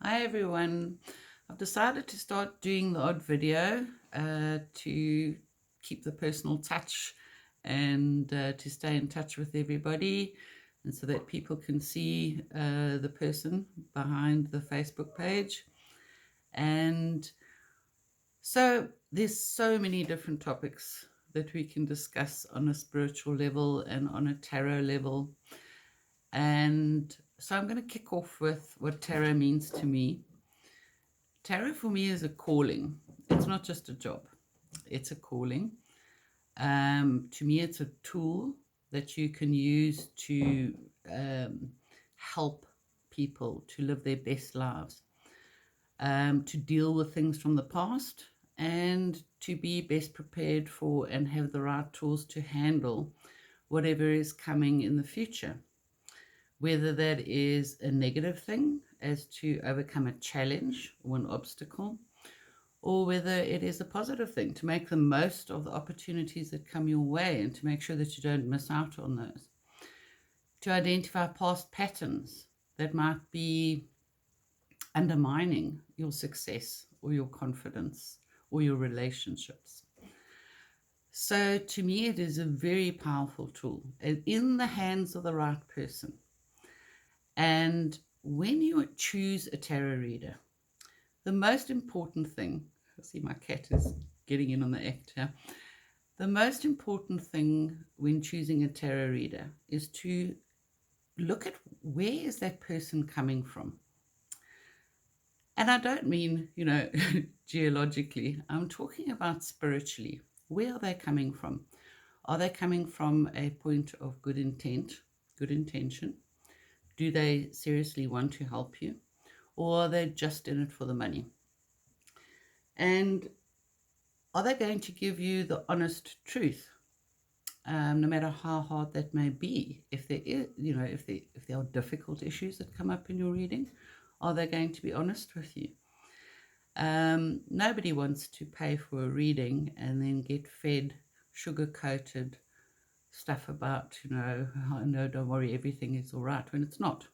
Hi everyone. I've decided to start doing the odd video to keep the personal touch and to stay in touch with everybody, and so that people can see the person behind the Facebook page. And so there's so many different topics that we can discuss on a spiritual level and on a tarot level. And so I'm going to kick off with what tarot means to me. Tarot for me is a calling. It's not just a job, it's a calling. To me, it's a tool that you can use to help people to live their best lives, to deal with things from the past, and to be best prepared for and have the right tools to handle whatever is coming in the future. Whether that is a negative thing, as to overcome a challenge or an obstacle, or whether it is a positive thing to make the most of the opportunities that come your way and to make sure that you don't miss out on those. To identify past patterns that might be undermining your success or your confidence or your relationships. So to me, it is a very powerful tool in the hands of the right person. And when you choose a tarot reader, the most important thing, I see my cat is getting in on the act here. The most important thing when choosing a tarot reader is to look at where is that person coming from. And I don't mean, geologically. I'm talking about spiritually. Where are they coming from? Are they coming from a point of good intent, good intention? Do they seriously want to help you? Or are they just in it for the money? And are they going to give you the honest truth, no matter how hard that may be? If there is, if there are difficult issues that come up in your reading, are they going to be honest with you? Nobody wants to pay for a reading and then get fed sugar-coated stuff about, oh, no, don't worry, everything is all right, when it's not.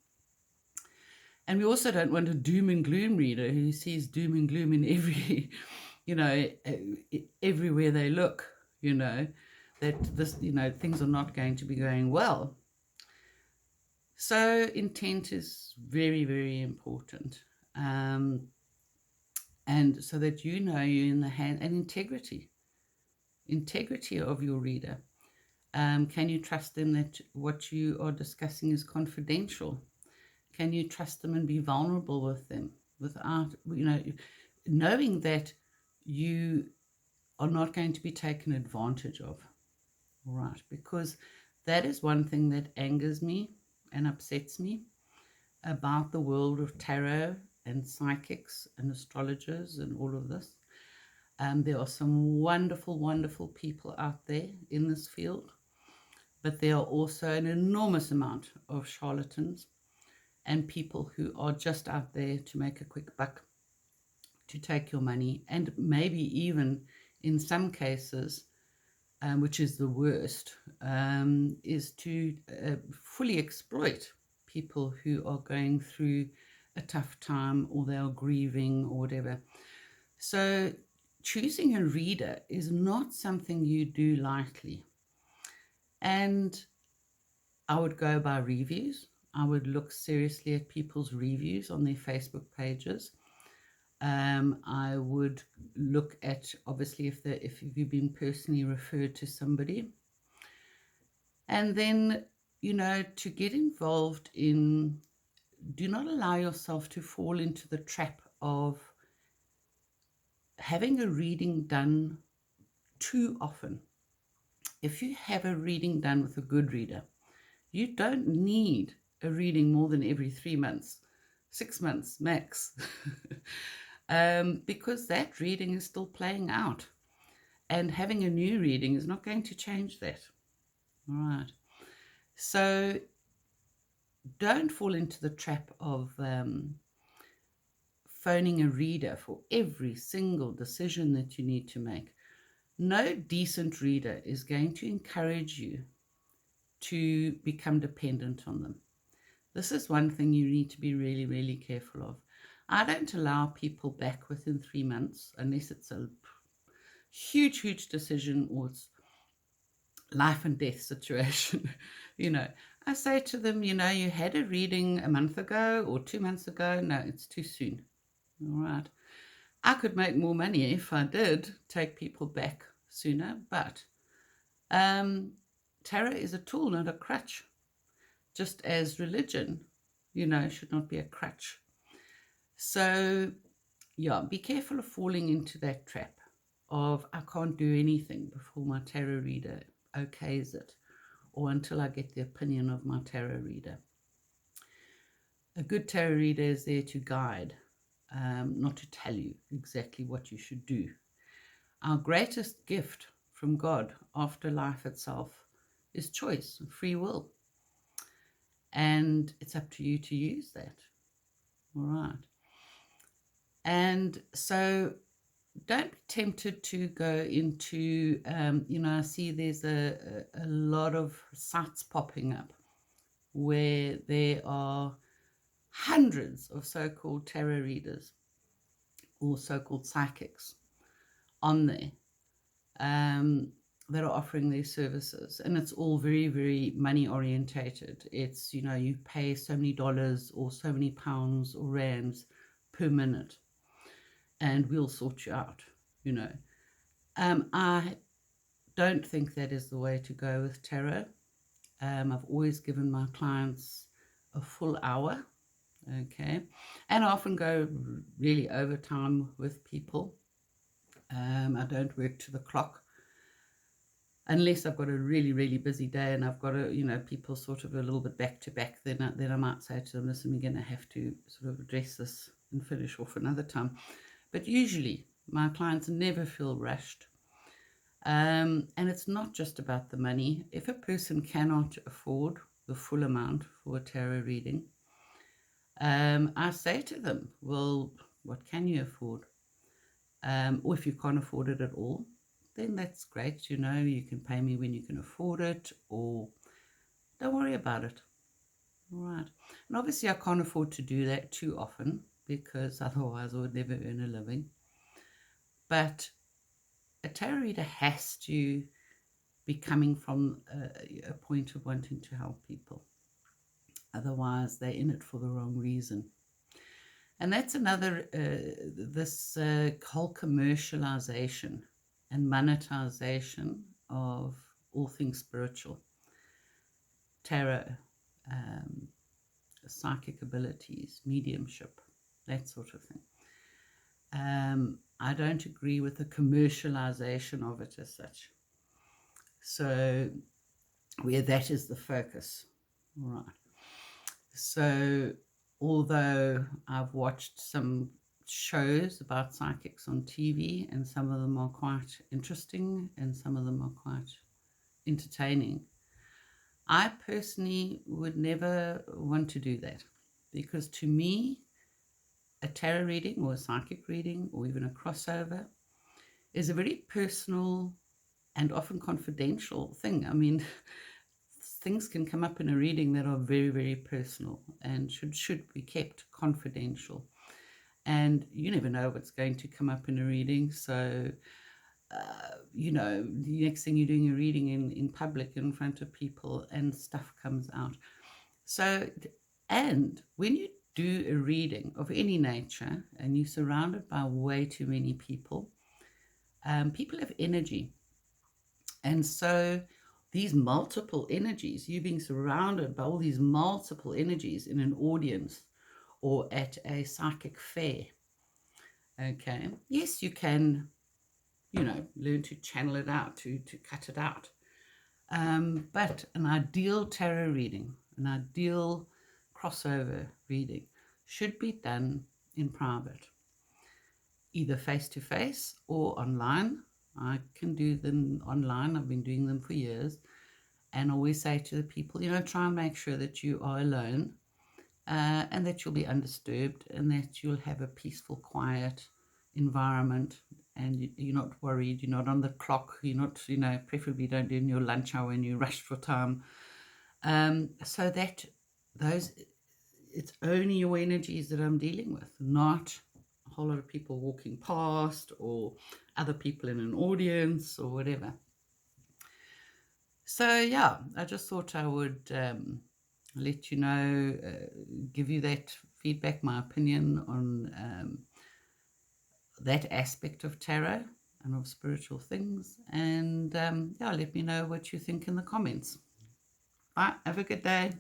And we also don't want a doom and gloom reader who sees doom and gloom in every, everywhere they look, that this, things are not going to be going well. So intent is very, very important. And so that you're in the hand, and integrity of your reader. Can you trust them that what you are discussing is confidential? Can you trust them and be vulnerable with them without, knowing that you are not going to be taken advantage of? Right, because that is one thing that angers me and upsets me about the world of tarot and psychics and astrologers and all of this. There are some wonderful, wonderful people out there in this field, but there are also an enormous amount of charlatans and people who are just out there to make a quick buck, to take your money, and maybe even in some cases, which is the worst, is to fully exploit people who are going through a tough time, or they are grieving or whatever. So choosing a reader is not something you do lightly. And I would go by reviews. I would look seriously at people's reviews on their Facebook pages. I would look at, obviously, if you've been personally referred to somebody. And then, to get involved in, do not allow yourself to fall into the trap of having a reading done too often. If you have a reading done with a good reader, you don't need a reading more than every 3 months, 6 months max, because that reading is still playing out. And having a new reading is not going to change that. All right. So don't fall into the trap of phoning a reader for every single decision that you need to make. No decent reader is going to encourage you to become dependent on them. This is one thing you need to be really, really careful of. I don't allow people back within 3 months unless it's a huge decision or it's life and death situation. I say to them, you had a reading a month ago or 2 months ago. No, it's too soon. All right. I could make more money if I did take people back sooner, but tarot is a tool, not a crutch. Just as religion, should not be a crutch. So, yeah, be careful of falling into that trap of I can't do anything before my tarot reader okays it, or until I get the opinion of my tarot reader. A good tarot reader is there to guide, not to tell you exactly what you should do. Our greatest gift from God after life itself is choice and free will. And it's up to you to use that. All right. And so don't be tempted to go into, I see there's a lot of sites popping up where there are hundreds of so-called tarot readers or so-called psychics on there that are offering their services. And it's all very, very money orientated. It's, you pay so many dollars or so many pounds or rands per minute, and we'll sort you out, I don't think that is the way to go with tarot. I've always given my clients a full hour, okay? And I often go really overtime with people. I don't work to the clock unless I've got a really, really busy day and I've got people sort of a little bit back to back. Then I might say to them, listen, we're going to have to sort of address this and finish off another time. But usually my clients never feel rushed. And it's not just about the money. If a person cannot afford the full amount for a tarot reading, I say to them, well, what can you afford? Or if you can't afford it at all, then that's great. You can pay me when you can afford it, or don't worry about it. All right. And obviously I can't afford to do that too often, because otherwise I would never earn a living. But a tarot reader has to be coming from a point of wanting to help people. Otherwise, they're in it for the wrong reason. And that's another, this whole commercialization and monetization of all things spiritual. Tarot, psychic abilities, mediumship, that sort of thing. I don't agree with the commercialization of it as such. So, where that is the focus. All right. So, although I've watched some shows about psychics on TV, and some of them are quite interesting and some of them are quite entertaining, I personally would never want to do that, because to me, a tarot reading or a psychic reading or even a crossover is a very personal and often confidential thing. I mean, things can come up in a reading that are very, very personal and should be kept confidential. And you never know what's going to come up in a reading. So, the next thing you're doing a reading in public in front of people and stuff comes out. So, and when you do a reading of any nature and you're surrounded by way too many people, people have energy. And so these multiple energies, you being surrounded by all these multiple energies in an audience or at a psychic fair, okay, yes, you can, learn to channel it out, to cut it out. But an ideal tarot reading, an ideal crossover reading should be done in private, either face-to-face or online. I can do them online. I've been doing them for years, and always say to the people, try and make sure that you are alone, and that you'll be undisturbed, and that you'll have a peaceful, quiet environment, and you're not worried, you're not on the clock, you're not, preferably don't do in your lunch hour when you rush for time, so that those it's only your energies that I'm dealing with, not a whole lot of people walking past or other people in an audience or whatever. So yeah, I just thought I would let you know, give you that feedback, my opinion on that aspect of tarot and of spiritual things. And yeah, let me know what you think in the comments. Bye. Have a good day.